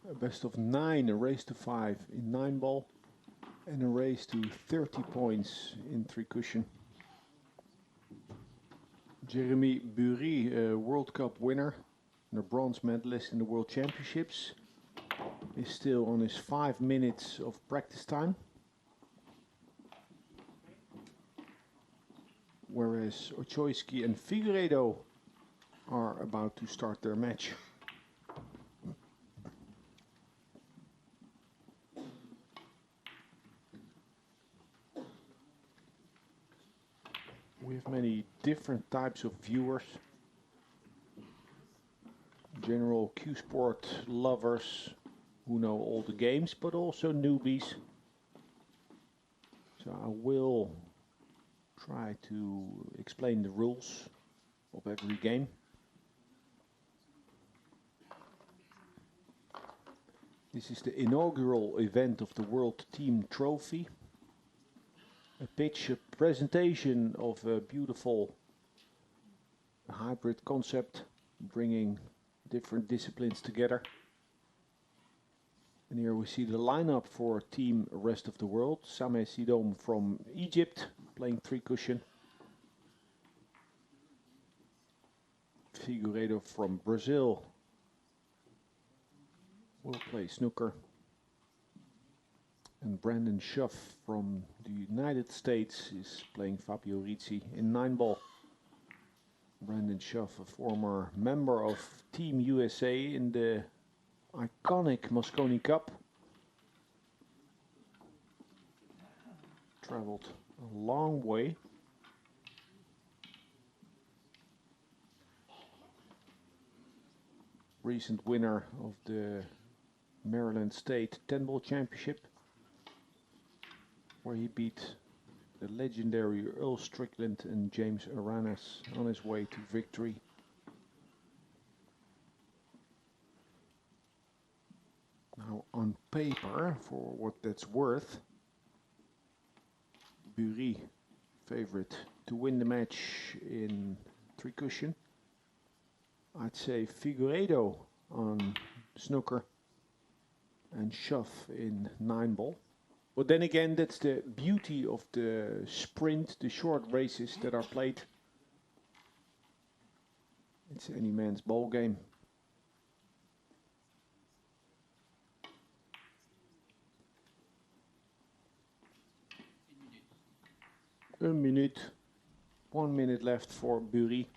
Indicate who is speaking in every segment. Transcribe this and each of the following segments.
Speaker 1: A best of 9, a race to 5 in 9 ball, and a race to 30 points in 3 cushion. Jeremy Bury, a World Cup winner and a bronze medalist in the World Championships, is still on his 5 minutes of practice time. Whereas Ochoisky and Figueiredo are about to start their match. We have many different types of viewers. General Q Sport lovers who know all the games, but also newbies. So I will try to explain the rules of every game. This is the inaugural event of the World Team Trophy. A pitch, a presentation of a beautiful hybrid concept, bringing different disciplines together. And here we see the lineup for Team Rest of the World. Sameh Sidom from Egypt, playing 3 cushion. Figueiredo from Brazil will play snooker. And Brandon Schuff from the United States is playing Fabio Rizzi in 9 ball. Brandon Schuff, a former member of Team USA in the iconic Mosconi Cup. Traveled a long way. Recent winner of the Maryland State 10 ball championship, where he beat the legendary Earl Strickland and James Aranas on his way to victory. Now on paper, for what that's worth, Bury favorite to win the match in 3 cushion. I'd say Figueiredo on snooker and Schuff in 9 ball. But then again, that's the beauty of the sprint, the short races that are played. It's any man's ball game. A minute, 1 minute left for Bury.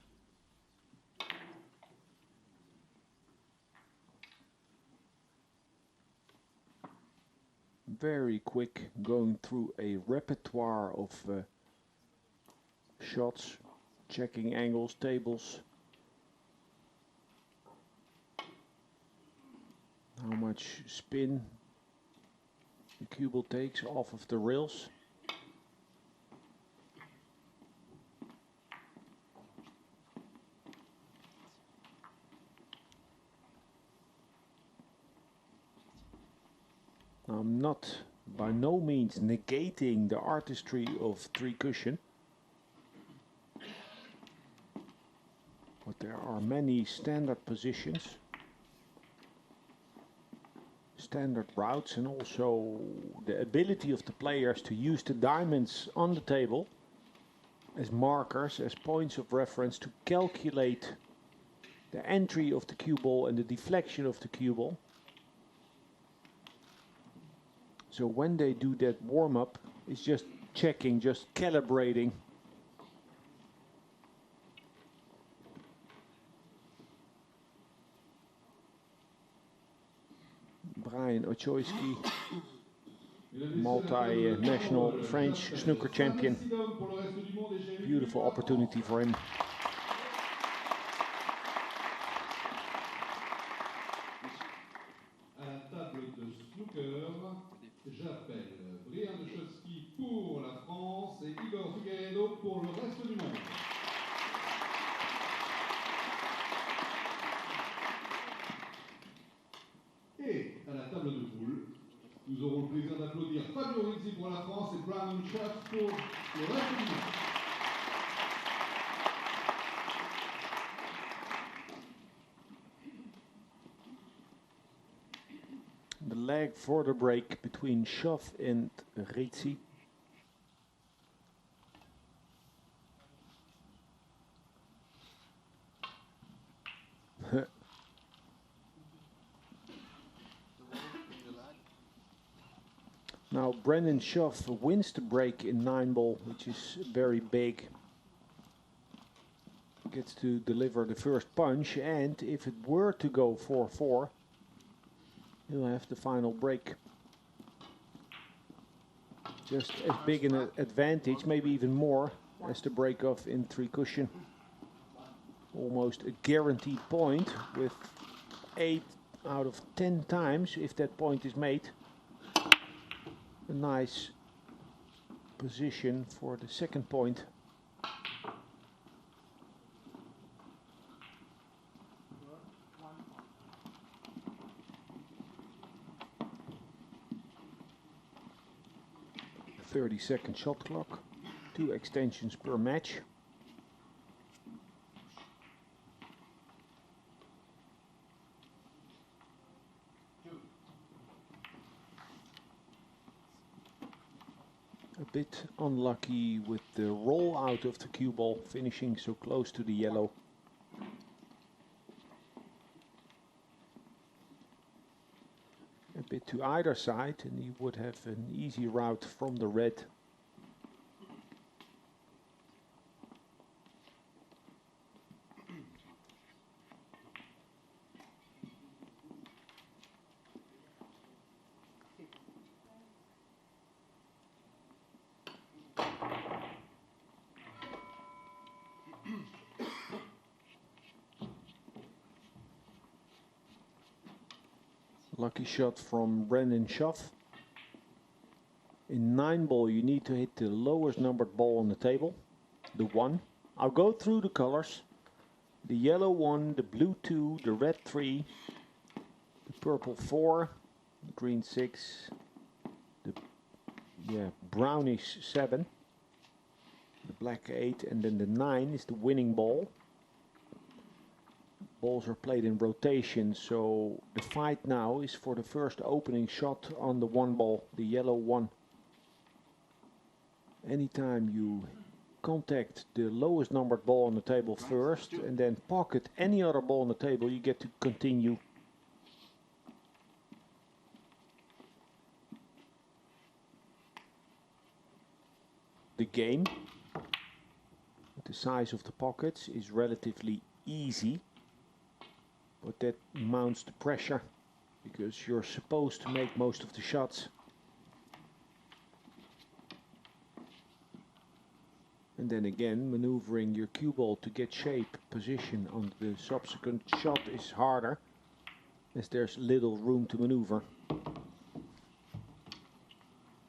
Speaker 1: Very quick, going through a repertoire of shots, checking angles, tables. How much spin the cue ball takes off of the rails. I'm not by no means negating the artistry of 3 cushion, but there are many standard positions, standard routes, and also the ability of the players to use the diamonds on the table as markers, as points of reference to calculate the entry of the cue ball and the deflection of the cue ball. So when they do that warm-up, it's just checking, just calibrating. Brian Ochoisky, multi-national French snooker champion. Beautiful opportunity for him.
Speaker 2: J'appelle Brian Ochoisky pour la France et Igor Figueiredo pour le reste du monde. Et à la table de poule, nous aurons le plaisir d'applaudir Fabio Rizzi pour la France et Brandon Schuff pour le reste du monde.
Speaker 1: the leg for the break between Schaff and Ritzi. Now Brendan Schaff wins the break in 9-ball, which is very big. Gets to deliver the first punch, and if it were to go 4-4, he'll have the final break. Just as big an advantage, maybe even more, as the break-off in 3 cushion. Almost a guaranteed point with 8 out of 10 times, if that point is made. A nice position for the second point. A 30-second shot clock, 2 extensions per match. A bit unlucky with the roll out of the cue ball, finishing so close to the yellow. A bit to either side, and he would have an easy route from the red. Lucky shot from Brendan Schaff. In 9-ball you need to hit the lowest numbered ball on the table, the 1. I'll go through the colors. The yellow 1, the blue 2, the red 3, the purple 4, the green 6, the brownish 7, the black 8, and then the 9 is the winning ball. Balls are played in rotation, so the fight now is for the first opening shot on the 1 ball, the yellow 1. Anytime you contact the lowest numbered ball on the table first and then pocket any other ball on the table, you get to continue. The game, with the size of the pockets, is relatively easy. But that mounts the pressure, because you're supposed to make most of the shots. And then again, maneuvering your cue ball to get shape, position on the subsequent shot is harder, as there's little room to maneuver.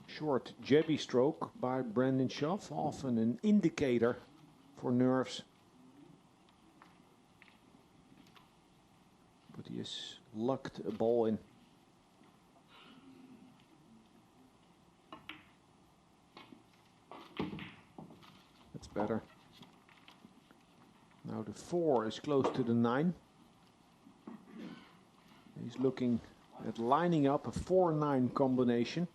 Speaker 1: Short jabby stroke by Brendan Schaff, often an indicator for nerves. But he has lucked a ball in. That's better. Now the 4 is close to the 9. He's looking at lining up a 4-9 combination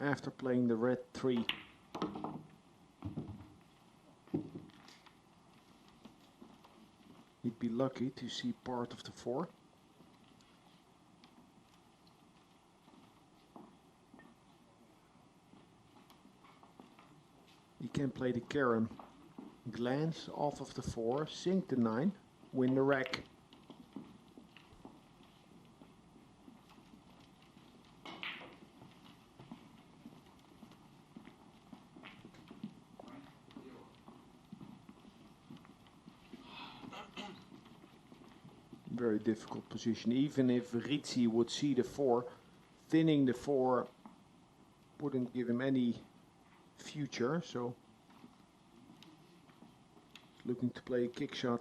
Speaker 1: after playing the red 3. He'd be lucky to see part of the 4. He can play the carom. Glance off of the 4, sink the 9, win the rack. Very difficult position. Even if Ritzi would see the 4, thinning the 4 wouldn't give him any future, so looking to play a kick shot.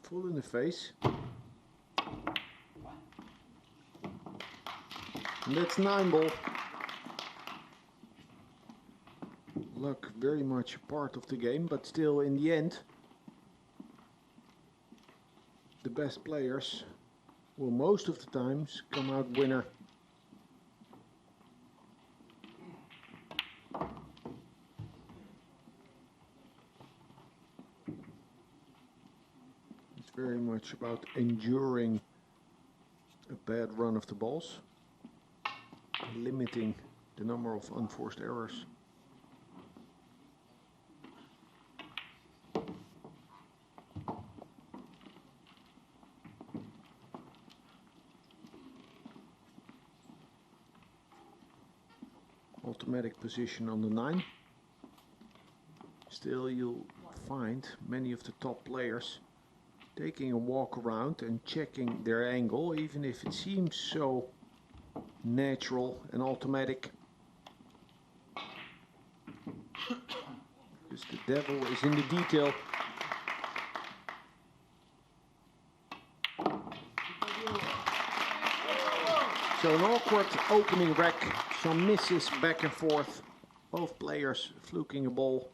Speaker 1: Full in the face. And that's 9-ball. Luck very much a part of the game, but still in the end, the best players will most of the times come out winner. It's very much about enduring a bad run of the balls, limiting the number of unforced errors. Automatic position on the 9. Still, you'll find many of the top players taking a walk around and checking their angle, even if it seems so natural and automatic. Because the devil is in the detail. So an awkward opening rack, some misses back and forth. Both players fluking a ball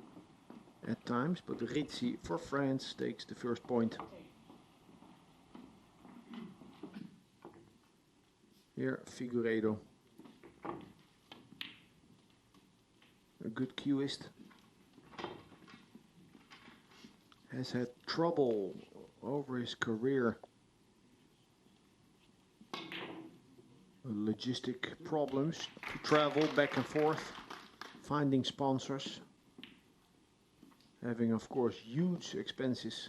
Speaker 1: at times, but Rizzi for France takes the first point. Here, Figueiredo. A good cueist. Has had trouble over his career. Logistic problems to travel back and forth, finding sponsors, having of course huge expenses,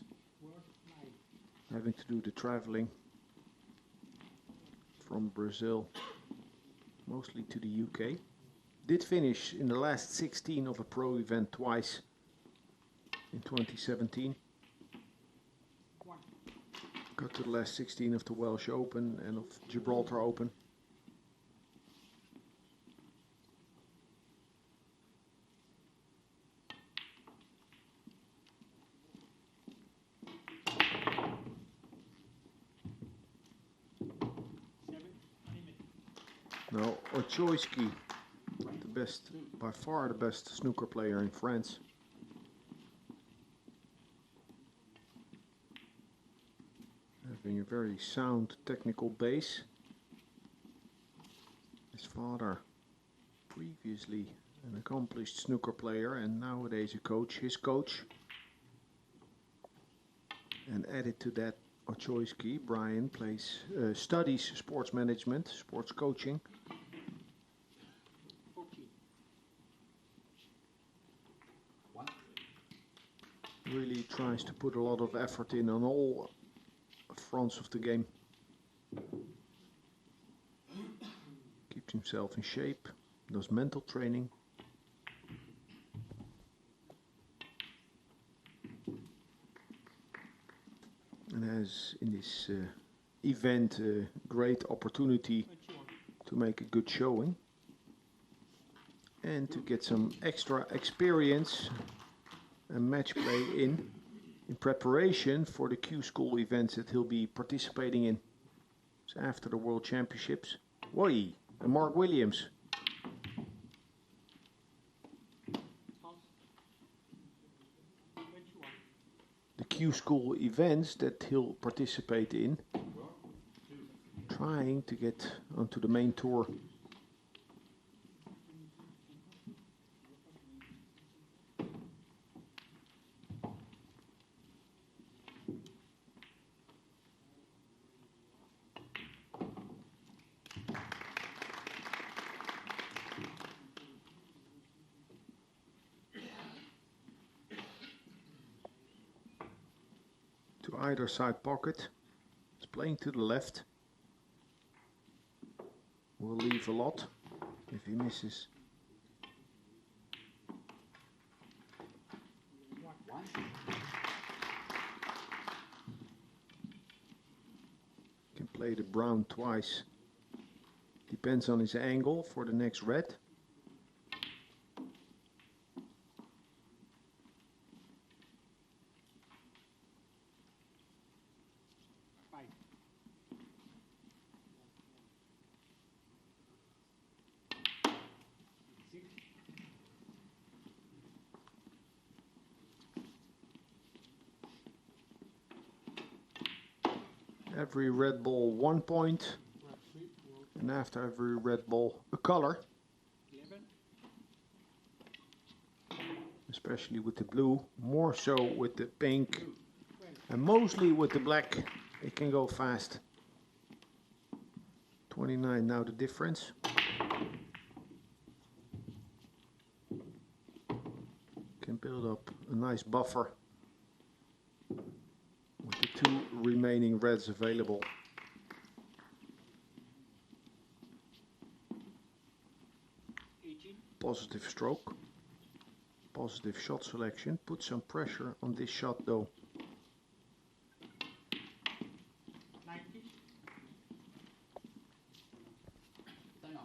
Speaker 1: having to do the traveling from Brazil, mostly to the UK. Did finish in the last 16 of a pro event twice in 2017. Got to the last 16 of the Welsh Open and of Gibraltar Open. Now, Ochoisky, the best, by far the best snooker player in France. Having a very sound technical base. His father, previously an accomplished snooker player and nowadays a coach, his coach. And added to that, Ochoisky, Brian, studies sports management, sports coaching. Really tries to put a lot of effort in on all fronts of the game. Keeps himself in shape, does mental training. And has in this event a great opportunity to make a good showing and to get some extra experience and match play in preparation for the Q School events that he'll be participating in. So after the World Championships. Woi, and Mark Williams. The Q School events that he'll participate in, trying to get onto the main tour. To either side pocket. It's playing to the left. Will leave a lot if he misses. Can play the brown twice. Depends on his angle for the next red. Every red ball 1 point, and after every red ball a color. Especially with the blue, more so with the pink, and mostly with the black. It can go fast. 29 now the difference. Can build up a nice buffer with the 2 remaining reds available. Positive stroke. Positive shot selection. Put some pressure on this shot though.
Speaker 3: 90. Turn off.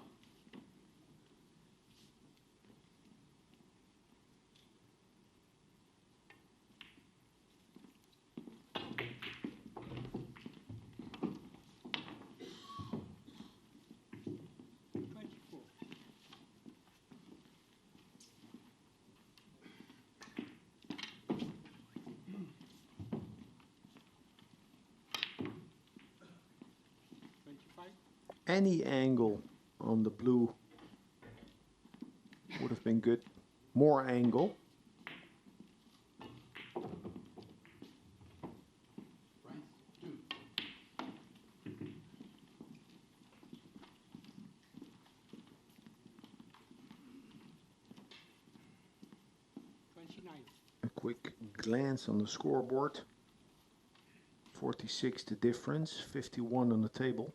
Speaker 1: Any angle on the blue would have been good. More angle.
Speaker 3: Right. 2.
Speaker 1: A quick glance on the scoreboard. 46 the difference, 51 on the table.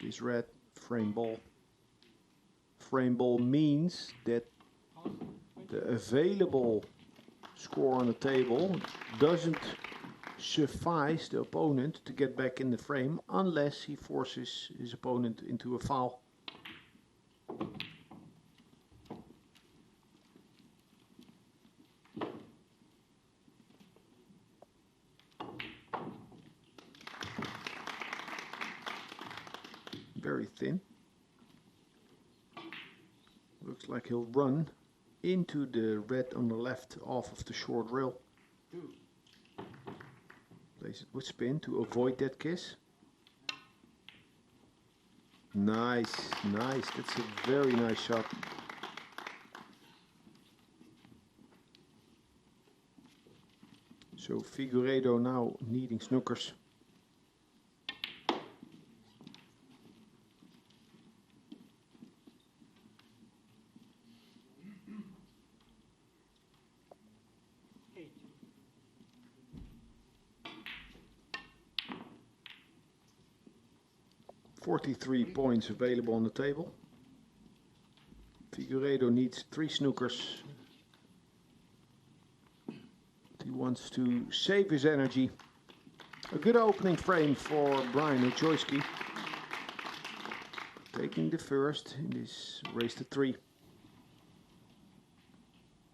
Speaker 1: This red frame ball. Frame ball means that the available score on the table doesn't suffice the opponent to get back in the frame unless he forces his opponent into a foul. Very thin. Looks like he'll run into the red on the left off of the short rail.
Speaker 3: 2.
Speaker 1: Place it with spin to avoid that kiss. Nice, nice. That's a very nice shot. So Figueiredo now needing snookers. Forty-three points available on the table. Figueiredo needs 3 snookers. He wants to save his energy. A good opening frame for Brian Uchojski. Taking the first in this race to 3.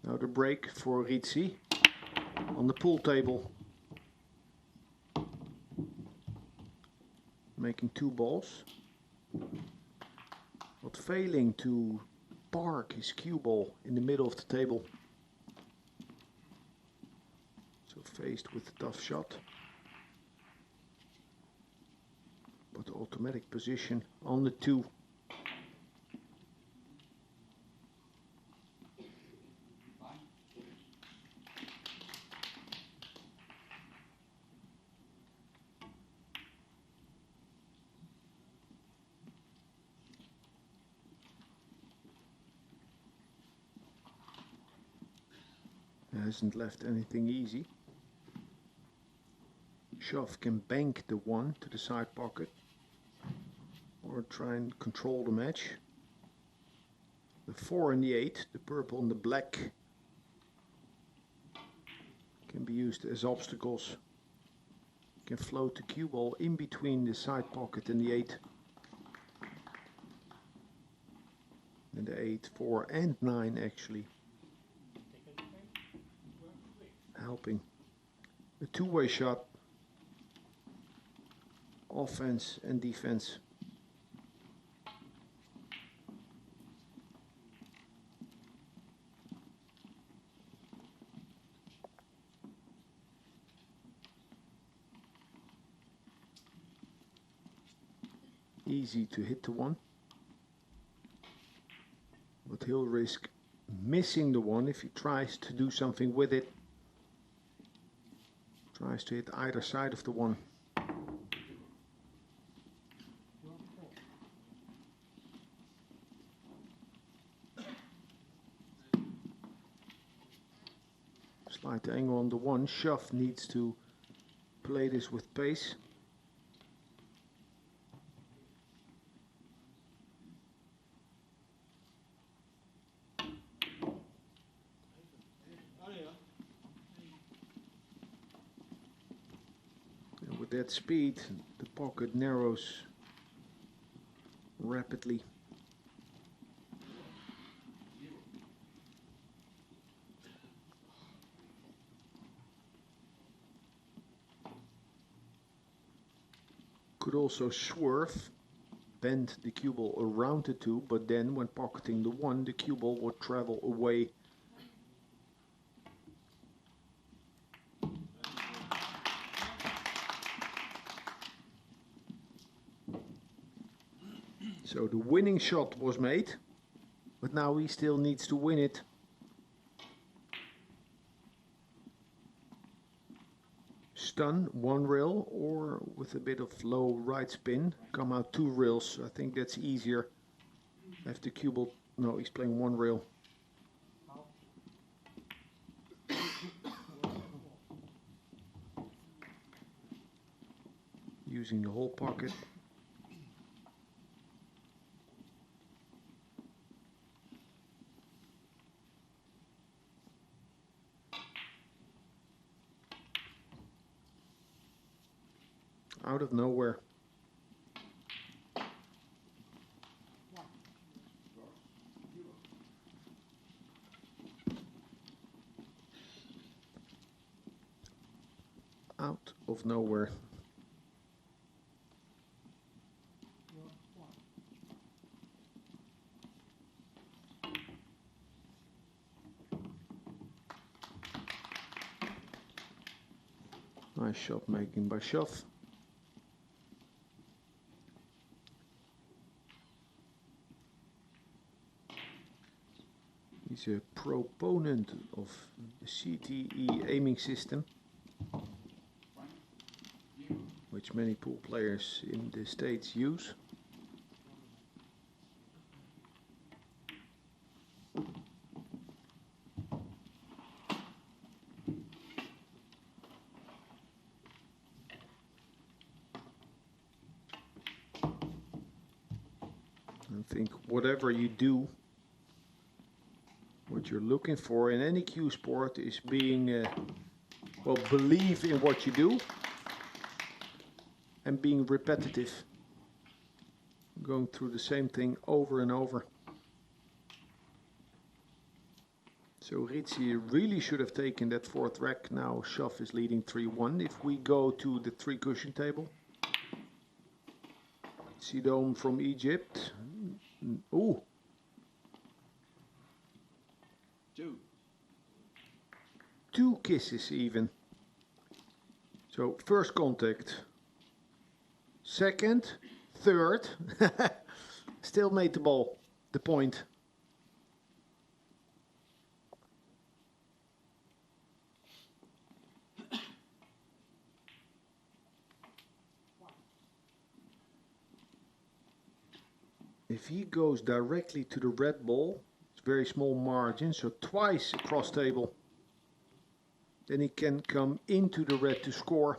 Speaker 1: Now the break for Rizzi on the pool table. Making 2 balls. But failing to park his cue ball in the middle of the table. So faced with a tough shot. But automatic position on the 2. Hasn't left anything easy. Shove can bank the 1 to the side pocket or try and control the match. The 4 and the 8, the purple and the black, can be used as obstacles. Can float the cue ball in between the side pocket and the 8. And the 8, 4 and 9 actually. Helping. A two-way shot. Offense and defense. easy to hit the one. But he'll risk missing the one if he tries to do something with it. Tries to hit either side of the one. Slight angle on the one. Shove needs to play this with pace. And with that speed, the pocket narrows rapidly. Could also swerve, bend the cue ball around the two, but then when pocketing the one, the cue ball would travel away. So the winning shot was made, but now he still needs to win it. Stun, one rail, or with a bit of low right spin, come out two rails. I think that's easier. Have the cue ball, no, he's playing one rail. Using the whole pocket. Out of nowhere. Out of nowhere. Nice shot making by Shove. He's a proponent of the CTE aiming system, which many pool players in the States use. I think whatever you do, what you're looking for in any cue sport is being, well, believe in what you do and being repetitive. Going through the same thing over and over. So Ritchie really should have taken that fourth rack. Now Shove is leading 3-1. If we go to the three cushion table. Sidom from Egypt. Ooh. Two kisses even. So first contact. Second, third. Still made the ball, the point. If he goes directly to the red ball, it's very small margin, so twice across table. Then he can come into the red to score.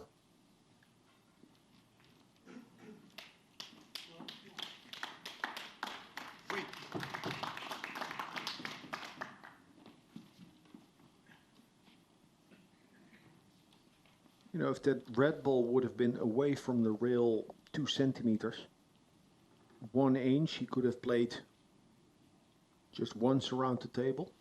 Speaker 1: You know, if that red ball would have been away from the rail 2 centimeters, 1 inch, he could have played just once around the table.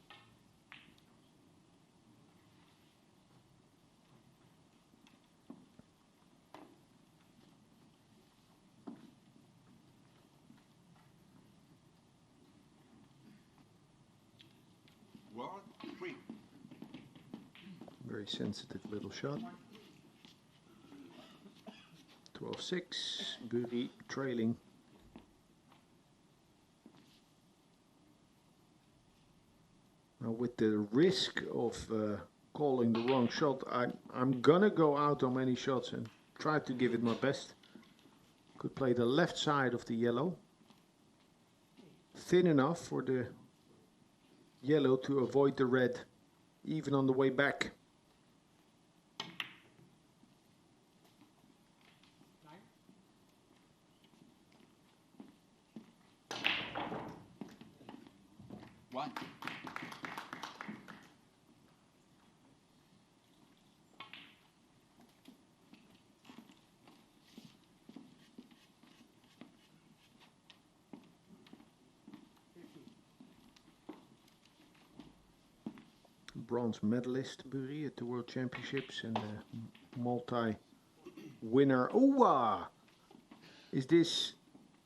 Speaker 1: Very sensitive little shot. 12-6, Bury trailing with the risk of calling the wrong shot, I'm gonna go out on many shots and try to give it my best. Could play the left side of the yellow. Thin enough for the yellow to avoid the red, even on the way back.
Speaker 3: One.
Speaker 1: Bronze medalist Bury at the World Championships and multi-winner. Ooh! Is this?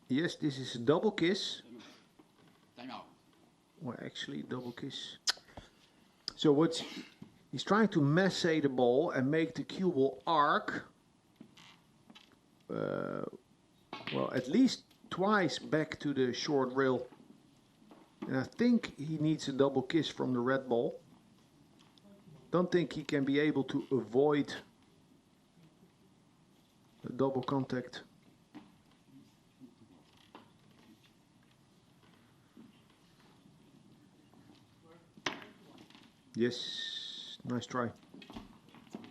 Speaker 1: Yes, this is a double kiss.
Speaker 3: Time out.
Speaker 1: Well, actually, double kiss. So he's trying to massate the ball and make the cue ball arc. Well, at least twice back to the short rail. And I think he needs a double kiss from the red ball. Don't think he can be able to avoid the double contact. Yes, nice try.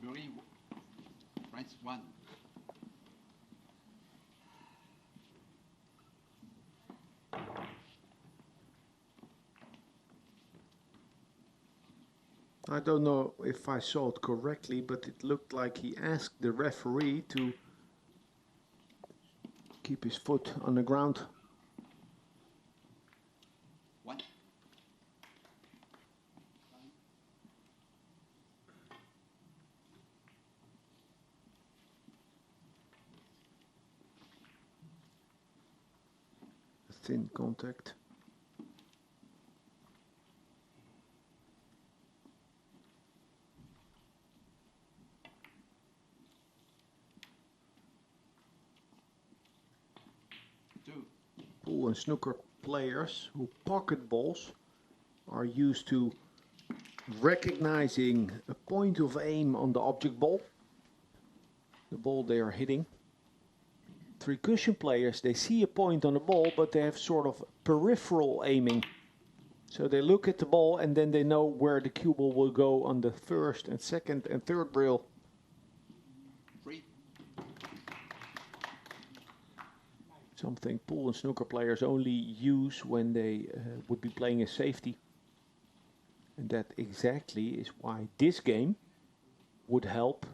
Speaker 3: Bury. France 1.
Speaker 1: I don't know if I saw it correctly, but it looked like he asked the referee to keep his foot on the ground.
Speaker 3: 1.
Speaker 1: Thin contact. Pool and snooker players who pocket balls are used to recognizing a point of aim on the object ball, the ball they are hitting. Three cushion players, they see a point on the ball, but they have sort of peripheral aiming. So they look at the ball and then they know where the cue ball will go on the first and second and third rail.
Speaker 3: 3.
Speaker 1: Something pool and snooker players only use when they would be playing a safety. And that exactly is why this game would help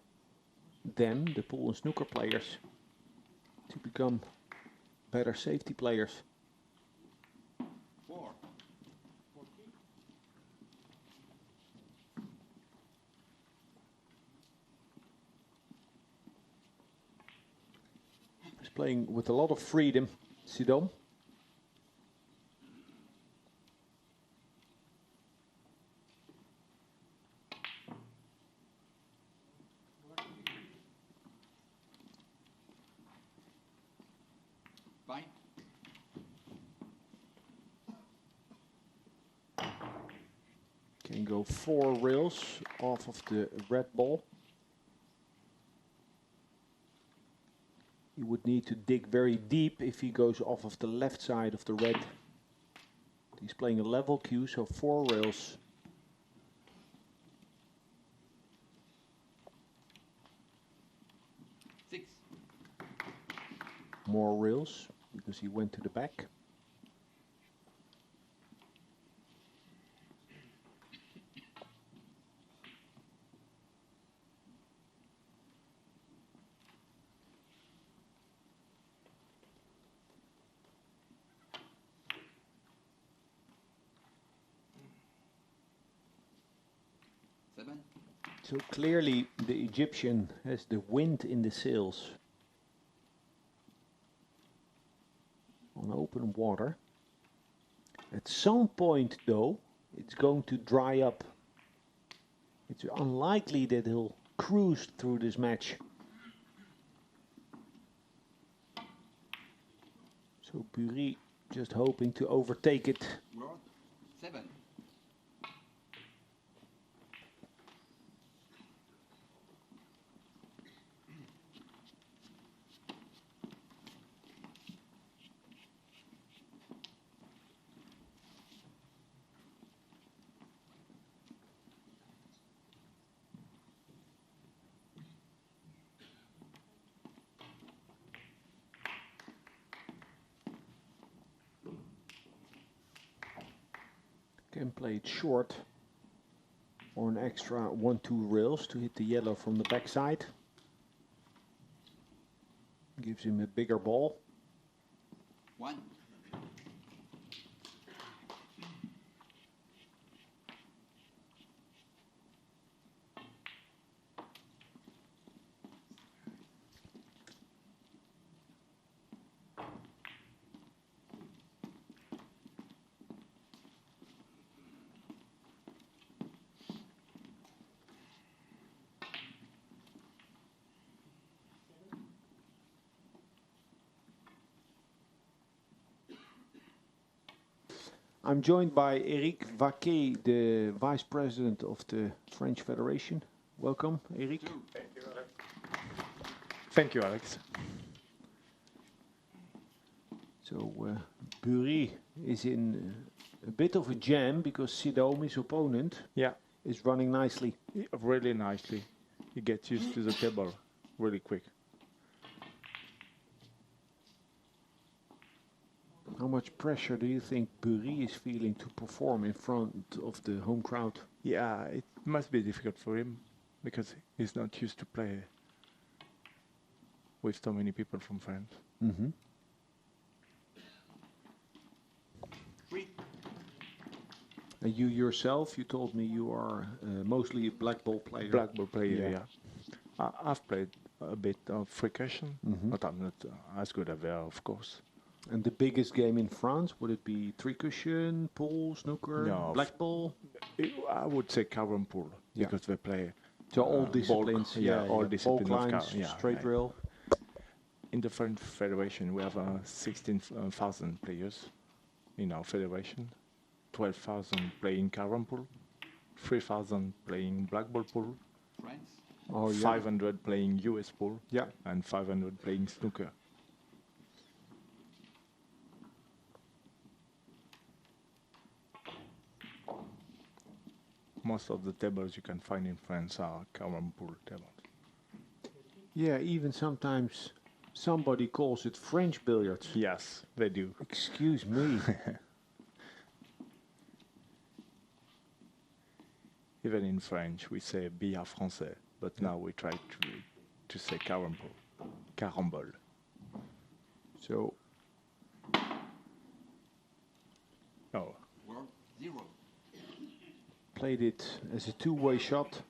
Speaker 1: them, the pool and snooker players, to become better safety players.
Speaker 3: 4.
Speaker 1: He's playing with a lot of freedom, Sidom.
Speaker 3: Fine.
Speaker 1: Can go 4 rails off of the red ball. He would need to dig very deep if he goes off of the left side of the red. He's playing a level cue, so 4 rails. More rails because he went to the back. So clearly the Egyptian has the wind in the sails. On open water. At some point though, it's going to dry up. It's unlikely that he'll cruise through this match. So Bury just hoping to overtake it.
Speaker 3: 7.
Speaker 1: Can play it short or an extra 1-2 rails to hit the yellow from the backside. Gives him a bigger ball.
Speaker 3: 1.
Speaker 1: I'm joined by Eric Vaquet, the Vice President of the French Federation. Welcome, Eric.
Speaker 3: 2.
Speaker 4: Thank you, Alex.
Speaker 1: So Bury is in a bit of a jam because Sidome, his opponent,
Speaker 4: Yeah,
Speaker 1: is running nicely.
Speaker 4: really nicely. You get used to the table really quick.
Speaker 1: How much pressure do you think Bury is feeling to perform in front of the home crowd?
Speaker 4: Yeah, it must be difficult for him because he's not used to play with so many people from France.
Speaker 1: Mm-hmm.
Speaker 3: 3.
Speaker 1: And you yourself, you told me you are mostly a black ball player.
Speaker 4: Black ball player,
Speaker 1: Yeah.
Speaker 4: yeah. I've played a bit of percussion,
Speaker 1: Mhm.
Speaker 4: but I'm not as good as there, of course.
Speaker 1: And the biggest game in France, would it be three cushion, pool, snooker,
Speaker 4: No,
Speaker 1: black ball?
Speaker 4: I would say Caron Pool
Speaker 1: Yeah.
Speaker 4: because they play
Speaker 1: So all
Speaker 4: bulk,
Speaker 1: disciplines,
Speaker 4: all disciplines of
Speaker 1: bulk lines,
Speaker 4: yeah,
Speaker 1: straight
Speaker 4: yeah.
Speaker 1: rail.
Speaker 4: In the French Federation, we have 16,000 players in our federation. 12,000 playing Caron Pool, 3,000 playing black ball pool,
Speaker 3: France.
Speaker 1: Oh yeah.
Speaker 4: 500 playing US pool,
Speaker 1: Yeah.
Speaker 4: and 500 playing snooker. Most of the tables you can find in France are Caron Pool tables.
Speaker 1: Yeah, even sometimes somebody calls it French billiards.
Speaker 4: Yes, they do.
Speaker 1: Excuse me.
Speaker 4: Even in French, we say billard français, but now we try to say carambole. Carambole.
Speaker 1: So
Speaker 4: Oh,
Speaker 3: World 0.
Speaker 1: played it as a two-way shot.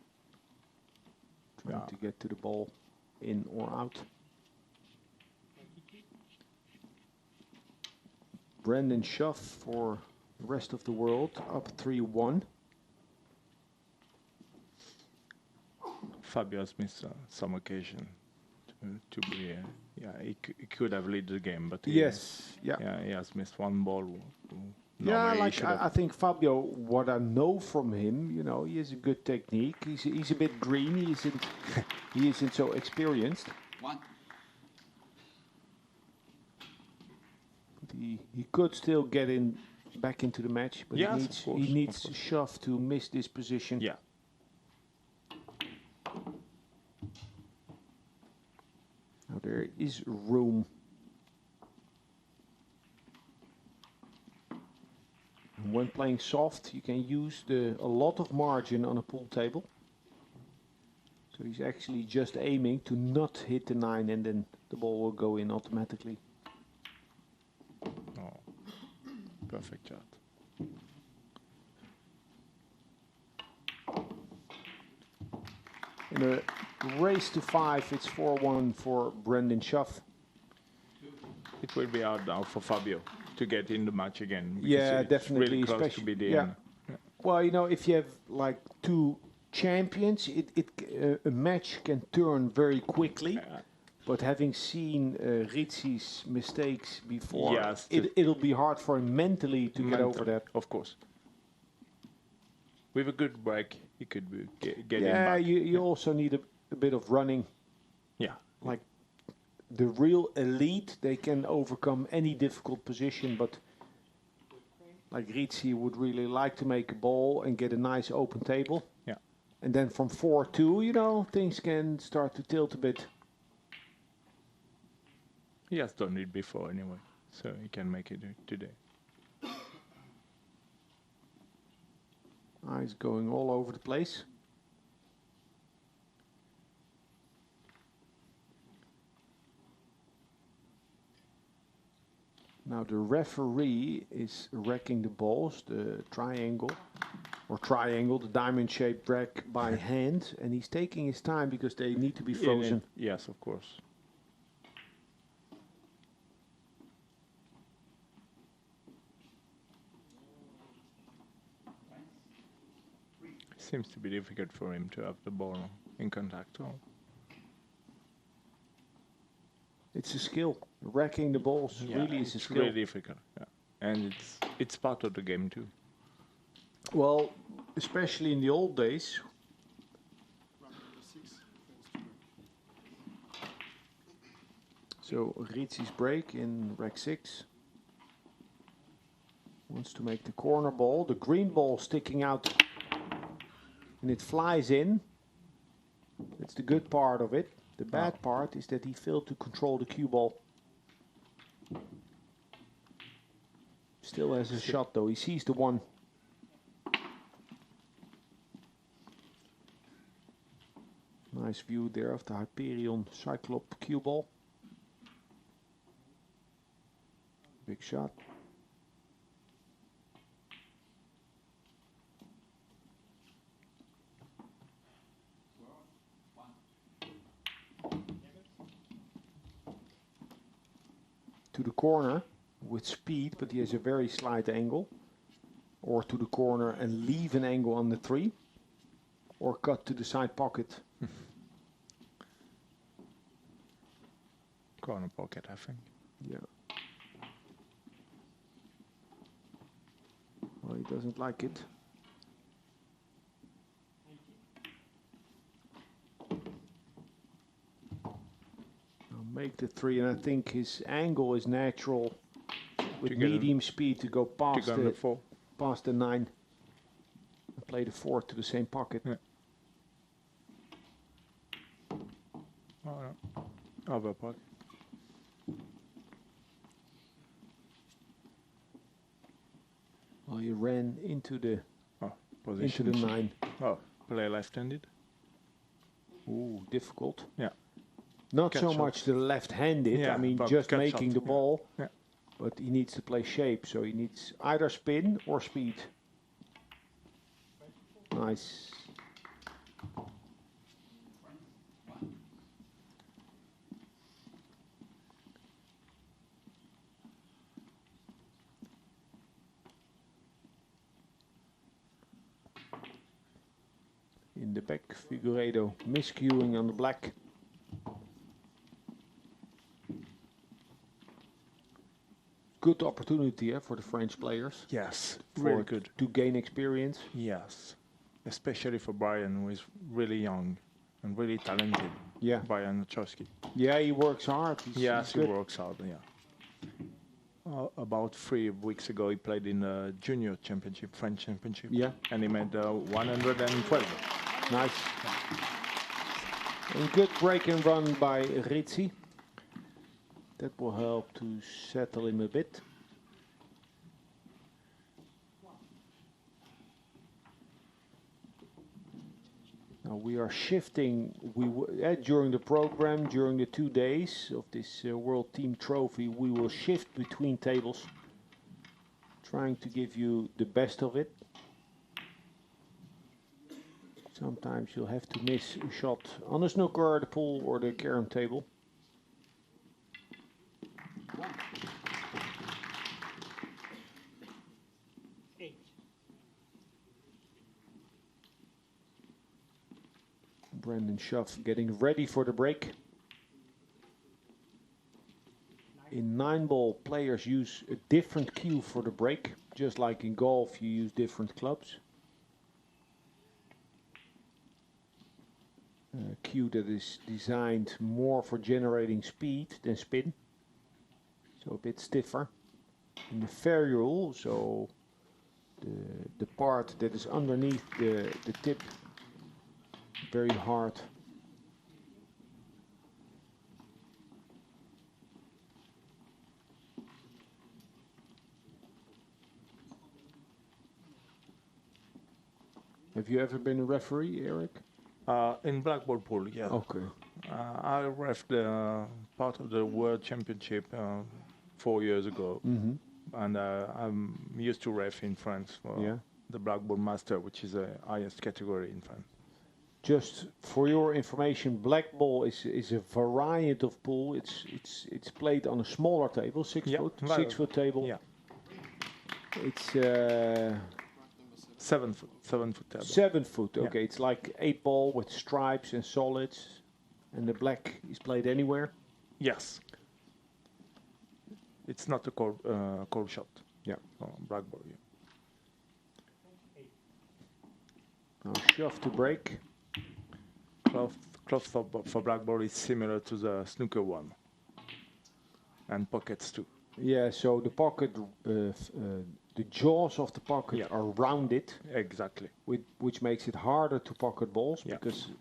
Speaker 1: Trying
Speaker 4: Yeah.
Speaker 1: to get to the ball in or out. Brendan Schuff for the rest of the world, up 3-1.
Speaker 4: Fabio has missed some occasion to be. Yeah, he could have led the game, but he has missed one ball.
Speaker 1: Yeah,
Speaker 4: Normally he
Speaker 1: like
Speaker 4: should
Speaker 1: I
Speaker 4: have-
Speaker 1: think Fabio, what I know from him, you know, he has a good technique. He's a bit green. He isn't so experienced.
Speaker 3: 1.
Speaker 1: But he could still get in back into the match, but
Speaker 4: Yes,
Speaker 1: he
Speaker 4: of
Speaker 1: needs
Speaker 4: course,
Speaker 1: he
Speaker 4: of
Speaker 1: needs
Speaker 4: course.
Speaker 1: Schuff to miss this position.
Speaker 4: Yeah.
Speaker 1: Now there is room. And when playing soft, you can use a lot of margin on a pool table. So he's actually just aiming to not hit the 9 and then the ball will go in automatically.
Speaker 4: Oh, perfect shot.
Speaker 1: In a race to 5, it's 4-1 for Brendan Schuff.
Speaker 4: It will be hard now for Fabio to get in the match again. because
Speaker 1: Yeah,
Speaker 4: it's
Speaker 1: definitely,
Speaker 4: Really close to
Speaker 1: especially-
Speaker 4: be the
Speaker 1: yeah.
Speaker 4: end.
Speaker 1: Well, you know, if you have like two champions, a match can turn very quickly. But having seen Ritzi's mistakes before,
Speaker 4: Yes,
Speaker 1: it'll be hard for him mentally to get over
Speaker 4: Mental,
Speaker 1: that.
Speaker 4: Of course. With a good break, he could get in
Speaker 1: Yeah,
Speaker 4: back.
Speaker 1: you also need a bit of running.
Speaker 4: Yeah.
Speaker 1: Like the real elite, they can overcome any difficult position, but like Ritzi would really like to make a ball and get a nice open table.
Speaker 4: Yeah.
Speaker 1: And then from 4-2, you know, things can start to tilt a bit.
Speaker 4: He has done it before anyway, so he can make it today.
Speaker 1: Eyes going all over the place. Now the referee is racking the balls, the triangle, the diamond-shaped rack by hand, and he's taking his time because they need to be frozen.
Speaker 4: Yes, of course. Seems to be difficult for him to have the ball in contact.
Speaker 1: It's a skill. Racking the balls really is a
Speaker 4: it's
Speaker 1: skill.
Speaker 4: really difficult. Yeah. And it's part of the game too.
Speaker 1: Well, especially in the old days. So Ritzi's break in rack 6. Wants to make the corner ball. The green ball sticking out. And it flies in. That's the good part of it. The bad part is that he failed to control the cue ball. Still has a shot though. He sees the one. Nice view there of the Hyperion Cyclop cue ball. Big shot. To the corner with speed, but he has a very slight angle. Or to the corner and leave an angle on the 3. Or cut to the side pocket.
Speaker 4: Corner pocket, I think.
Speaker 1: Yeah. Well, he doesn't like it. Make the 3, and I think his angle is natural with medium speed to go past the 9 and play the 4 to the same pocket.
Speaker 4: Yeah. Oh, no. Over pocket.
Speaker 1: Well, he ran into the
Speaker 4: position.
Speaker 1: into the 9.
Speaker 4: Oh, play left-handed.
Speaker 1: Ooh, difficult.
Speaker 4: Yeah.
Speaker 1: Not so much the left-handed,
Speaker 4: yeah,
Speaker 1: I mean just making the ball,
Speaker 4: yeah.
Speaker 1: But he needs to play shape, so he needs either spin or speed. Nice. In the back, Figueiredo miscuing on the black. Good opportunity for the French players.
Speaker 4: Yes, really good.
Speaker 1: To gain experience.
Speaker 4: Yes, especially for Brian, who is really young and really talented.
Speaker 1: Yeah.
Speaker 4: Brian Chowski.
Speaker 1: Yeah, he works hard.
Speaker 4: He works hard, yeah. About 3 weeks ago, he played in the junior championship, French championship.
Speaker 1: Yeah.
Speaker 4: And he made 112.
Speaker 1: Nice. And good break and run by Ritzi. That will help to settle him a bit. Now we are shifting. During the program, during the 2 days of this World Team Trophy, we will shift between tables, trying to give you the best of it. Sometimes you'll have to miss a shot on a snooker, the pool, or the carom table. Brandon Schuff getting ready for the break. In 9-ball, players use a different cue for the break, just like in golf you use different clubs. A cue that is designed more for generating speed than spin, so a bit stiffer. In the ferrule, so the part that is underneath the tip, very hard. Have you ever been a referee, Eric?
Speaker 4: In black ball pool, yeah.
Speaker 1: Okay.
Speaker 4: I ref the part of the World Championship 4 years ago, and I'm used to ref in France for
Speaker 1: Yeah.
Speaker 4: the black ball master, which is the highest category in France.
Speaker 1: Just for your information, black ball is a variant of pool. It's played on a smaller table, 6
Speaker 4: Yeah,
Speaker 1: foot,
Speaker 4: well,
Speaker 1: 6 foot table.
Speaker 4: Yeah,
Speaker 1: It's
Speaker 4: 7 foot table.
Speaker 1: 7 foot.
Speaker 4: Yeah.
Speaker 1: Okay, it's like 8 ball with stripes and solids, and the black is played anywhere.
Speaker 4: Yes. It's not a cold shot.
Speaker 1: Yeah.
Speaker 4: Black ball. Yeah.
Speaker 1: Now shove to break.
Speaker 4: Cloth for black ball is similar to the snooker one, and pockets too.
Speaker 1: Yeah. So the pocket, the jaws of the pocket
Speaker 4: Yeah.
Speaker 1: are rounded,
Speaker 4: Exactly.
Speaker 1: which makes it harder to pocket balls
Speaker 4: Yeah.
Speaker 1: because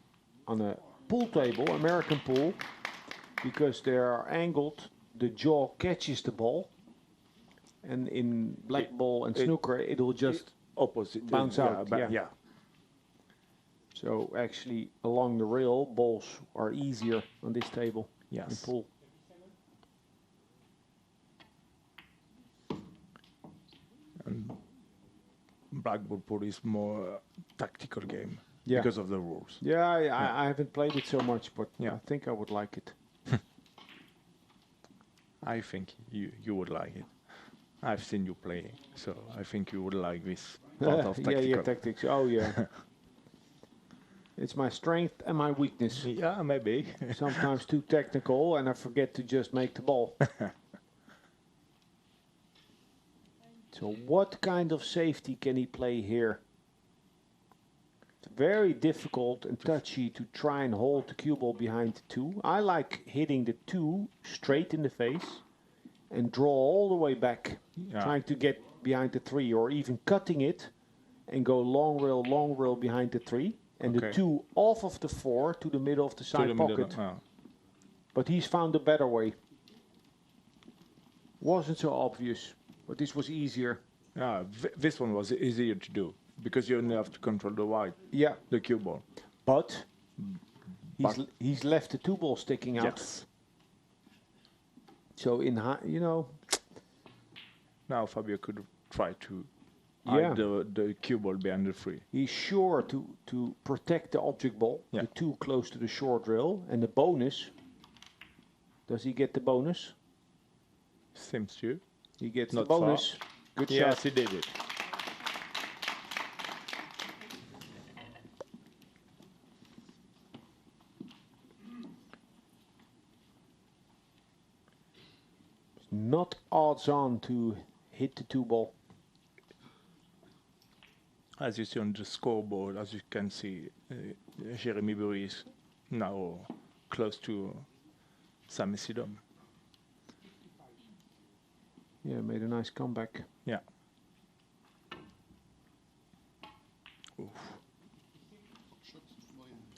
Speaker 1: on a pool table, American pool, because they are angled, the jaw catches the ball, and in black ball and snooker, it will just
Speaker 4: Opposite.
Speaker 1: bounce out, yeah.
Speaker 4: Yeah.
Speaker 1: so actually along the rail, balls are easier on this table in
Speaker 4: Yes.
Speaker 1: pool.
Speaker 4: And black ball pool is more tactical game
Speaker 1: Yeah.
Speaker 4: because of the rules.
Speaker 1: Yeah, I haven't played it so much, but
Speaker 4: Yeah.
Speaker 1: I think I would like it.
Speaker 4: I think you would like it. I've seen you play, so I think you would like this part of tactical.
Speaker 1: Yeah, tactics. Oh yeah. It's my strength and my weakness.
Speaker 4: Yeah, maybe.
Speaker 1: Sometimes too technical, and I forget to just make the ball. So what kind of safety can he play here? It's very difficult and touchy to try and hold the cue ball behind the 2. I like hitting the 2 straight in the face and draw all the way back,
Speaker 4: Yeah.
Speaker 1: trying to get behind the 3, or even cutting it and go long rail behind the 3, and the
Speaker 4: Okay.
Speaker 1: 2 off of the 4 to the middle of the
Speaker 4: To
Speaker 1: side
Speaker 4: the middle,
Speaker 1: pocket.
Speaker 4: ah.
Speaker 1: But he's found a better way. Wasn't so obvious, but this was easier.
Speaker 4: This one was easier to do because you only have to control the white,
Speaker 1: Yeah,
Speaker 4: the cue ball.
Speaker 1: but
Speaker 4: But-
Speaker 1: he's left the 2 ball sticking out.
Speaker 4: Yes.
Speaker 1: So in
Speaker 4: Now Fabio could try to
Speaker 1: Yeah.
Speaker 4: hide the cue ball behind the 3.
Speaker 1: he's sure to protect the object ball,
Speaker 4: Yeah.
Speaker 1: the 2 close to the short rail, and the bonus. Does he get the bonus?
Speaker 4: Seems to.
Speaker 1: He gets
Speaker 4: Not
Speaker 1: the bonus. Good
Speaker 4: Yes,
Speaker 1: shot.
Speaker 4: he did it.
Speaker 1: Not odds on to hit the 2 ball.
Speaker 4: As you see on the scoreboard, as you can see, Jeremy Bury is now close to Sami Sidom.
Speaker 1: Yeah, made a nice comeback.
Speaker 4: Yeah.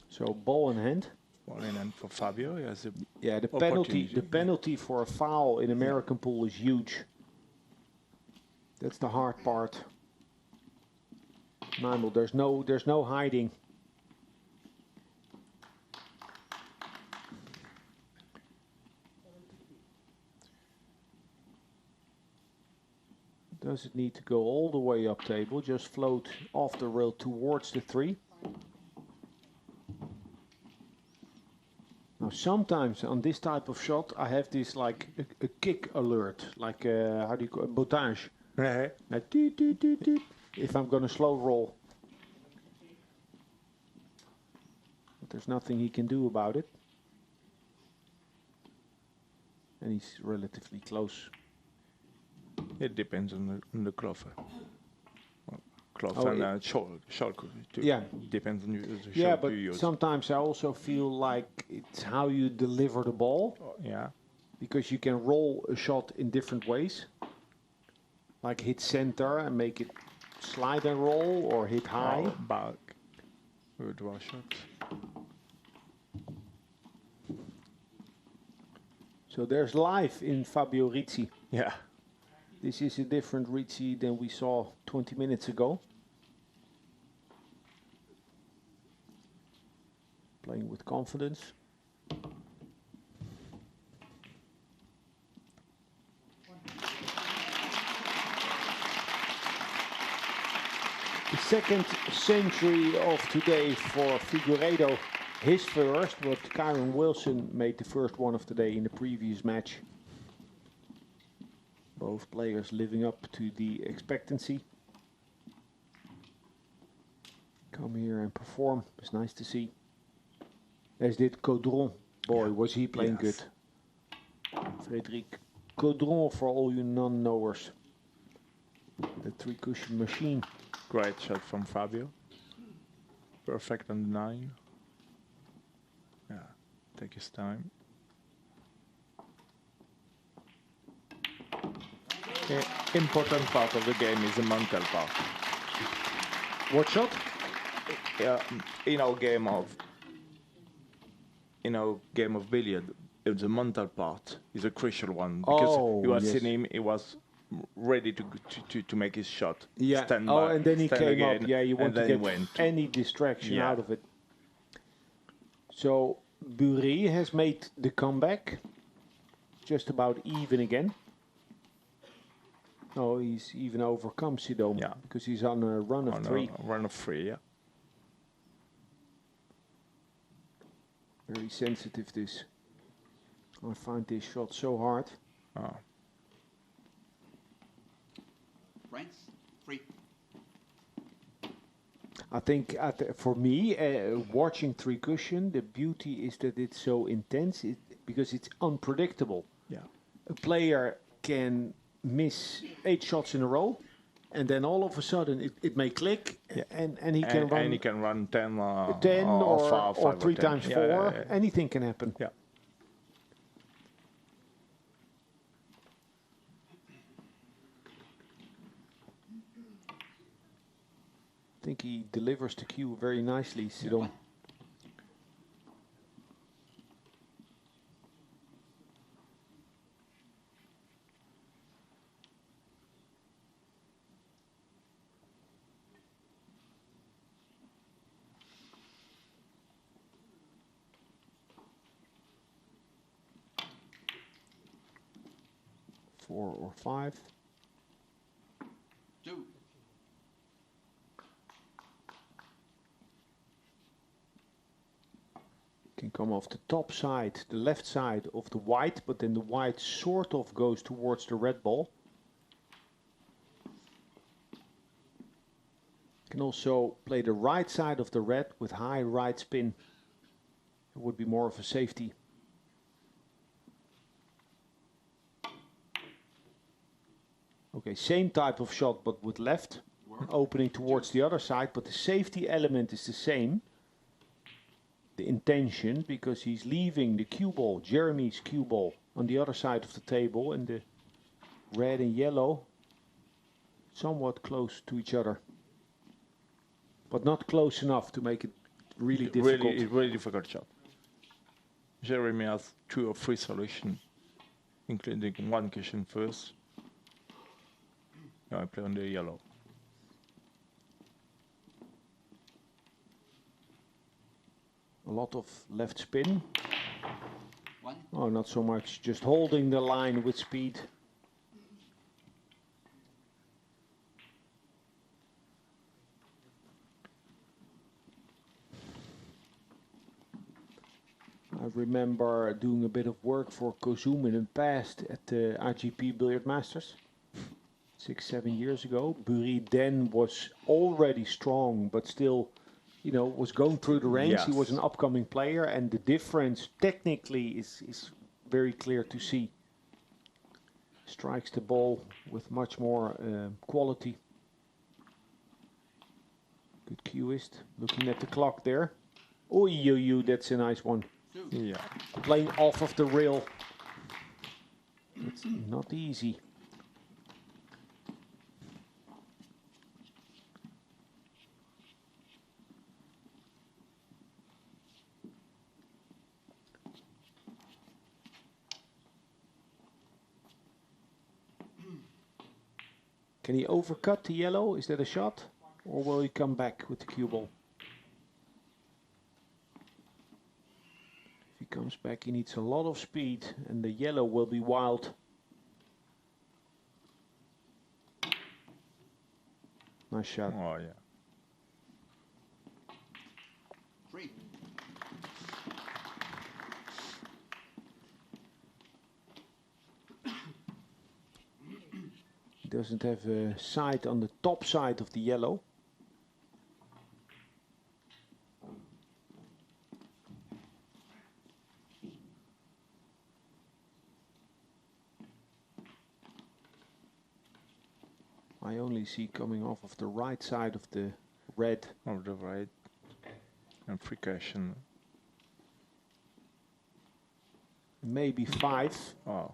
Speaker 1: So ball in hand.
Speaker 4: Well, and then for Fabio, he has a
Speaker 1: Yeah, the
Speaker 4: Opportunity.
Speaker 1: penalty for a foul in American pool is huge. That's the hard part. Nigel, there's no hiding. Does it need to go all the way up table? Just float off the rail towards the 3. Now sometimes on this type of shot I have this like a kick alert, like how do you call it, bottage. Like doot, doot, doot, doot, if I'm gonna slow roll. But there's nothing he can do about it. And he's relatively close.
Speaker 4: It depends on the cloth. Cloth
Speaker 1: Oh,
Speaker 4: and shawl too.
Speaker 1: Yeah.
Speaker 4: Depends on the
Speaker 1: Yeah,
Speaker 4: shawl
Speaker 1: but
Speaker 4: you use.
Speaker 1: sometimes I also feel like it's how you deliver the ball,
Speaker 4: Yeah.
Speaker 1: because you can roll a shot in different ways. Like hit center and make it slide and roll, or hit high.
Speaker 4: Or back. With draw shots.
Speaker 1: So there's life in Fabio Rizzi.
Speaker 4: Yeah.
Speaker 1: This is a different Rizzi than we saw 20 minutes ago. playing with confidence. The second century of today for Figueiredo. His first, but Kyron Wilson made the first one of the day in the previous match. Both players living up to the expectancy. Come here and perform. It's nice to see. As did Caudron. Boy, was he playing good. Frédéric Caudron for all you non-knowers. The three-cushion machine.
Speaker 4: Great shot from Fabio. Perfect on the 9. Yeah, take his time. Important part of the game is the mental part.
Speaker 1: What shot?
Speaker 4: In our game of billiard, the mental part is a crucial one because you have seen him. He was ready to make his shot.
Speaker 1: Yeah.
Speaker 4: Stand
Speaker 1: Oh,
Speaker 4: back,
Speaker 1: and then he
Speaker 4: stand
Speaker 1: came
Speaker 4: again,
Speaker 1: up. Yeah, you want to get
Speaker 4: went.
Speaker 1: any distraction
Speaker 4: Yeah.
Speaker 1: out of it. So Bury has made the comeback. Just about even again. Oh, he's even overcome Sidome because he's on a run of 3.
Speaker 4: A run of 3, yeah.
Speaker 1: Very sensitive this. I find this shot so hard.
Speaker 4: Oh.
Speaker 3: France, 3.
Speaker 1: I think for me, watching three cushion, the beauty is that it's so intense because it's unpredictable.
Speaker 4: Yeah.
Speaker 1: A player can miss 8 shots in a row, and then all of a sudden it may click, and he can run.
Speaker 4: And he can run 10,
Speaker 1: 10 or,
Speaker 4: five
Speaker 1: or 3
Speaker 4: 10.
Speaker 1: times 4. Anything can happen.
Speaker 4: Yeah.
Speaker 1: I think he delivers the cue very nicely, Sidon. Four or 5.
Speaker 3: 2.
Speaker 1: Can come off the top side, the left side of the white, but then the white sort of goes towards the red ball. Can also play the right side of the red with high right spin. It would be more of a safety. Okay, same type of shot, but with left, opening towards the other side, but the safety element is the same. The intention, because he's leaving the cue ball, Jeremy's cue ball, on the other side of the table, and the red and yellow somewhat close to each other, but not close enough to make it really difficult.
Speaker 4: Really difficult shot. Jeremy has 2 or 3 solutions, including one cushion first. Now I play on the yellow.
Speaker 1: A lot of left spin.
Speaker 3: 1.
Speaker 1: Oh, not so much. Just holding the line with speed. I remember doing a bit of work for Kozoom in the past at the IGP Billiard Masters. 6-7 years ago. Bury then was already strong, but still, you know, was going through the ranks.
Speaker 4: Yes.
Speaker 1: He was an upcoming player, and the difference technically is very clear to see. Strikes the ball with much more quality. Good cueist. Looking at the clock there. Oh, that's a nice one.
Speaker 3: 2.
Speaker 4: Yeah.
Speaker 1: Playing off of the rail. It's not easy. Can he overcut the yellow? Is that a shot? Or will he come back with the cue ball? comes back, he needs a lot of speed, and the yellow will be wild. Nice shot.
Speaker 4: Oh, yeah.
Speaker 3: 3.
Speaker 1: He doesn't have a side on the top side of the yellow. I only see coming off of the right side of the red.
Speaker 4: On the right. And free cushion.
Speaker 1: Maybe 5.
Speaker 4: Oh.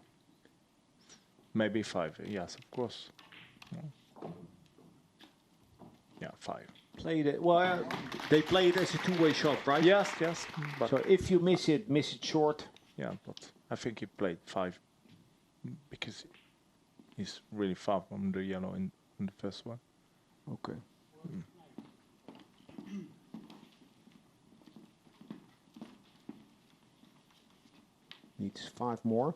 Speaker 4: Maybe 5. Yes, of course. Yeah, 5.
Speaker 1: Played it well. They play it as a two-way shot, right?
Speaker 4: Yes, yes. But
Speaker 1: So if you miss it short.
Speaker 4: yeah, but I think he played 5 because he's really far from the yellow in the first one.
Speaker 1: Okay. Needs 5 more.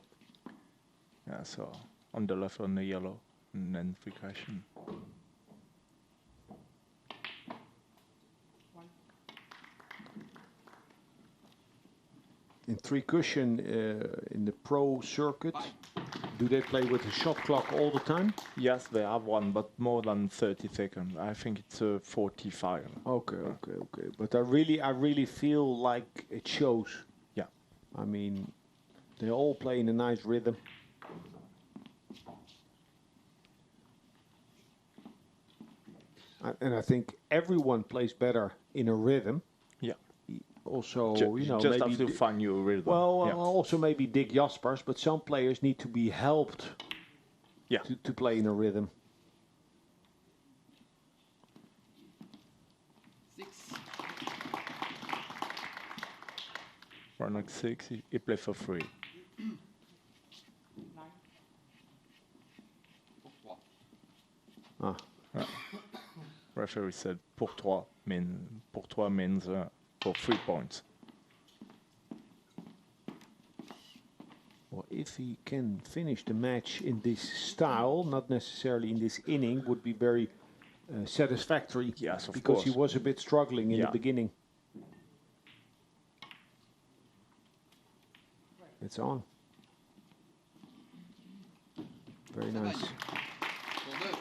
Speaker 4: Yeah, so on the left on the yellow and then free cushion.
Speaker 1: In 3 cushion in the pro circuit, do they play with a shot clock all the time?
Speaker 4: Yes, they have one, but more than 30 seconds. I think it's 45.
Speaker 1: Okay. But I really feel like it shows.
Speaker 4: Yeah.
Speaker 1: I mean, they all play in a nice rhythm. And I think everyone plays better in a rhythm.
Speaker 4: Yeah.
Speaker 1: Also,
Speaker 4: Just
Speaker 1: maybe
Speaker 4: have to find your rhythm.
Speaker 1: well,
Speaker 4: yeah.
Speaker 1: also maybe Dick Jaspers, but some players need to be helped
Speaker 4: Yeah.
Speaker 1: to play in a rhythm.
Speaker 3: 6.
Speaker 4: For next 6, he play for free.
Speaker 3: 3.
Speaker 1: Ah,
Speaker 4: Referee said pour 3 means for 3 points.
Speaker 1: well, if he can finish the match in this style, not necessarily in this inning, would be very satisfactory.
Speaker 4: Yes, of
Speaker 1: because he
Speaker 4: course.
Speaker 1: was a bit struggling in
Speaker 4: Yeah.
Speaker 1: the beginning. It's on. Very nice.
Speaker 3: Pour 2.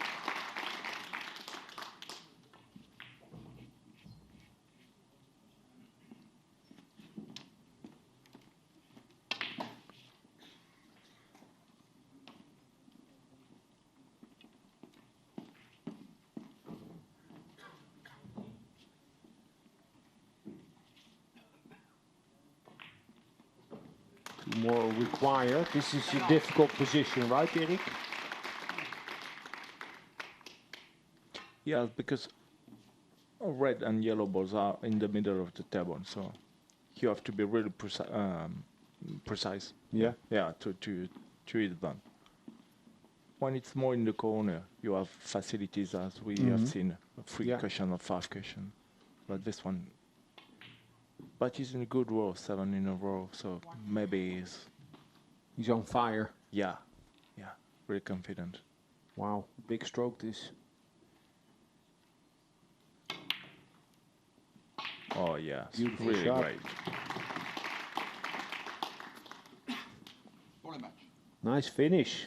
Speaker 1: Two more required. This is a difficult position, right, Erik?
Speaker 4: Yeah, because red and yellow balls are in the middle of the table, so you have to be really precise.
Speaker 1: Yeah.
Speaker 4: Yeah, to hit them. When it's more in the corner, you have facilities as we have seen, a 3
Speaker 1: Yeah.
Speaker 4: cushion or 5 cushion. But this one, but he's in a good row, 7 in a row, so maybe
Speaker 1: He's on fire.
Speaker 4: yeah, really confident.
Speaker 1: Wow, big stroke this.
Speaker 4: Oh yeah,
Speaker 1: Beautiful
Speaker 4: really
Speaker 1: shot.
Speaker 4: great.
Speaker 3: Pour le match.
Speaker 1: Nice finish.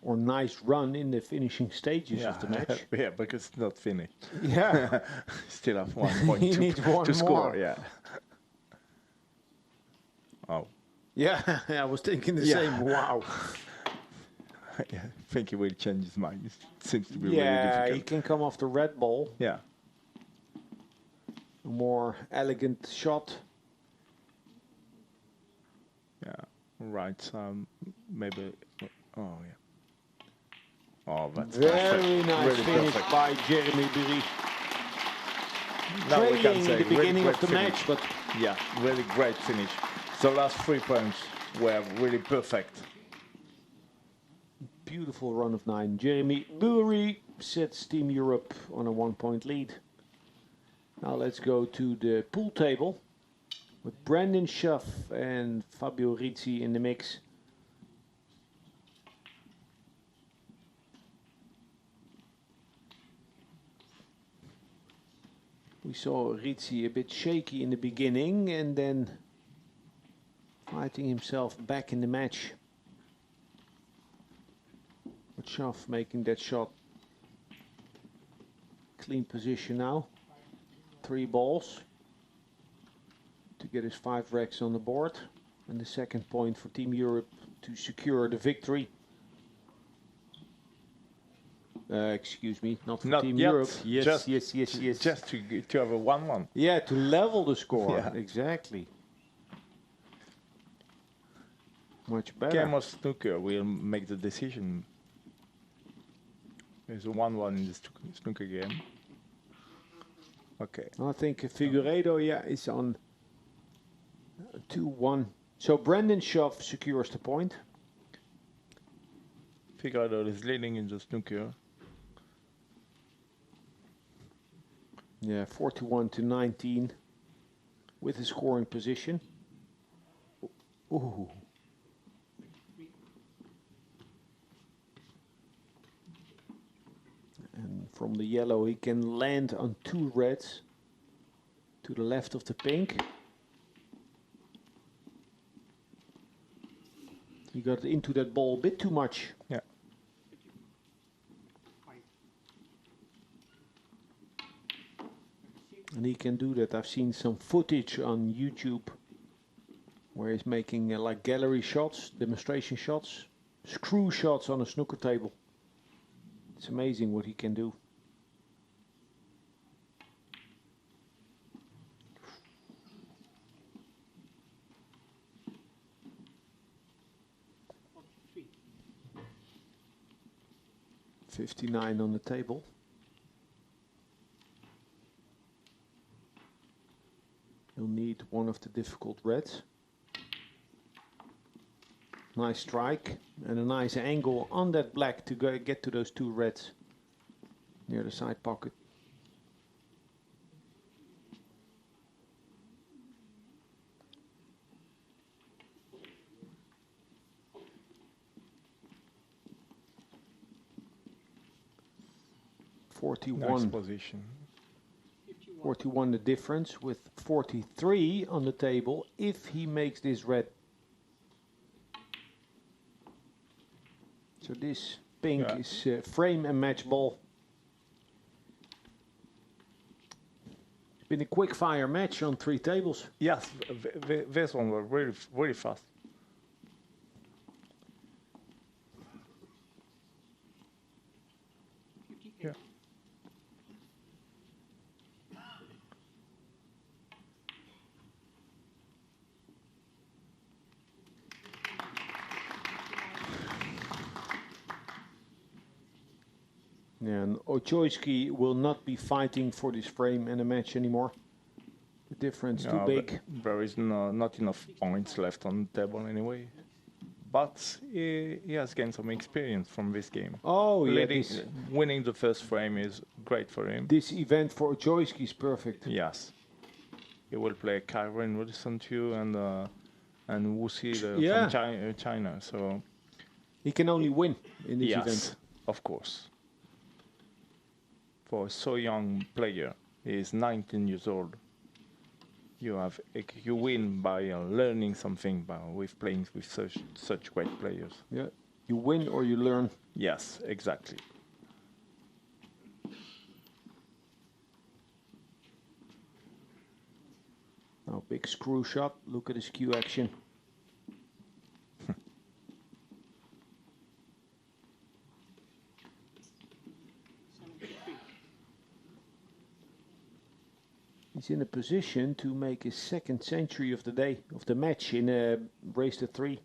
Speaker 1: Or nice run in the finishing stages of the match.
Speaker 4: Yeah, because it's not finished.
Speaker 1: Yeah.
Speaker 4: Still have 1 point
Speaker 1: He needs one
Speaker 4: to score.
Speaker 1: more.
Speaker 4: Yeah. Oh,
Speaker 1: Yeah, I was thinking the
Speaker 4: Yeah.
Speaker 1: same. Wow.
Speaker 4: I think he will change his mind. It seems to be
Speaker 1: Yeah,
Speaker 4: really
Speaker 1: he
Speaker 4: difficult.
Speaker 1: can come off the red ball.
Speaker 4: Yeah.
Speaker 1: A more elegant shot.
Speaker 4: Yeah. Right. Maybe. Oh yeah. Oh, that's
Speaker 1: Very
Speaker 4: perfect.
Speaker 1: nice
Speaker 4: Really
Speaker 1: finish
Speaker 4: perfect.
Speaker 1: by Jeremy Bury.
Speaker 4: Now we can
Speaker 1: Trailing
Speaker 4: say
Speaker 1: in the
Speaker 4: really
Speaker 1: beginning
Speaker 4: great
Speaker 1: of the
Speaker 4: finish.
Speaker 1: match, but
Speaker 4: Yeah, really great finish. The last 3 points were really perfect.
Speaker 1: beautiful run of 9. Jeremy Bury sets Team Europe on a 1-point lead. Now let's go to the pool table with Brandon Schuff and Fabio Rizzi in the mix. We saw Rizzi a bit shaky in the beginning and then fighting himself back in the match. But Schuff making that shot. Clean position now. 3 balls to get his 5 racks on the board. And the second point for Team Europe to secure the victory. Excuse me, not for Team
Speaker 4: yet.
Speaker 1: Europe.
Speaker 4: Just to have a 1-1.
Speaker 1: Yeah, to level the score.
Speaker 4: Yeah.
Speaker 1: Exactly. Much better.
Speaker 4: Game of snooker will make the decision. There's a 1-1 in the snooker game. Okay.
Speaker 1: I think Figueiredo, yeah, is on 2-1. So Brandon Schuff secures the point.
Speaker 4: Figueiredo is leading in the snooker.
Speaker 1: Yeah, 41 to 19 with the scoring position. Ooh. And from the yellow he can land on 2 reds to the left of the pink. He got into that ball a bit too much.
Speaker 4: Yeah.
Speaker 1: And he can do that. I've seen some footage on YouTube where he's making like gallery shots, demonstration shots, screw shots on a snooker table. It's amazing what he can do. $59 on the table. You'll need one of the difficult reds. Nice strike and a nice angle on that black to get to those 2 reds near the side pocket.
Speaker 4: Nice
Speaker 1: 41.
Speaker 4: position.
Speaker 1: 41 the difference with 43 on the table if he makes this red. So this pink is frame and match ball. It's been a quick fire match on 3 tables.
Speaker 4: Yes, this one was really, really fast. Yeah.
Speaker 1: Yeah, and Ojojski will not be fighting for this frame and a match anymore. The difference too big.
Speaker 4: There is not enough points left on the table anyway. But he has gained some experience from this game.
Speaker 1: Oh, yeah.
Speaker 4: Winning the first frame is great for him.
Speaker 1: This event for Ojojski is perfect.
Speaker 4: Yes. He will play Kyron Wilson too and Wu Xi from China. So
Speaker 1: he can only win in this event.
Speaker 4: Yes, of course. For a so young player, he is 19 years old. You win by learning something with playing with such great players.
Speaker 1: Yeah, you win or you learn.
Speaker 4: Yes, exactly.
Speaker 1: Now big screw shot. Look at his cue action. He's in a position to make his 2nd century of the day, of the match in a race to 3.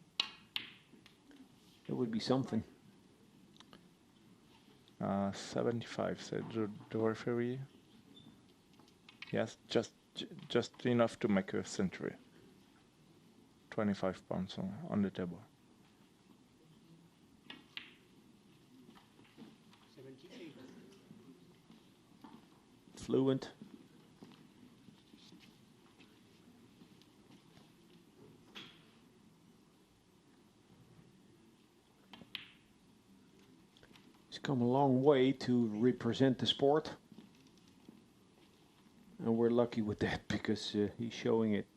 Speaker 1: That would be something.
Speaker 4: 75, said the referee. Yes, just enough to make a century. 25 pounds on the table.
Speaker 1: 78. Fluent. come a long way to represent the sport. And we're lucky with that because he's showing it.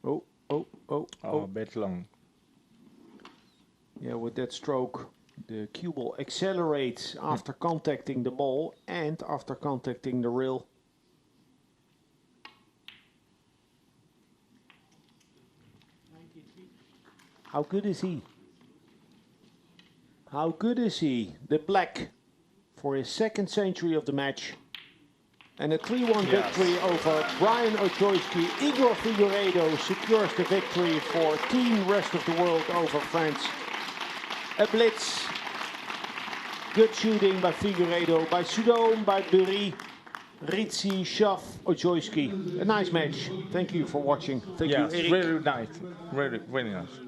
Speaker 1: Oh, oh, oh,
Speaker 4: Oh,
Speaker 1: oh.
Speaker 4: a bit long.
Speaker 1: Yeah, with that stroke, the cue ball accelerates after contacting the ball and after contacting the rail. How good is he? How good is he? The black for his second century of the match. And a 3-1 victory over Brian Ojojski. Igor Figueiredo secures the victory for Team Rest of the World over France. A blitz. Good shooting by Figueiredo, by Sudom, by Bury, Rizzi, Schaff, Ojojski. A nice match. Thank you for watching. Thank you,
Speaker 4: Yes,
Speaker 1: Eric.
Speaker 4: really nice. Really, really nice.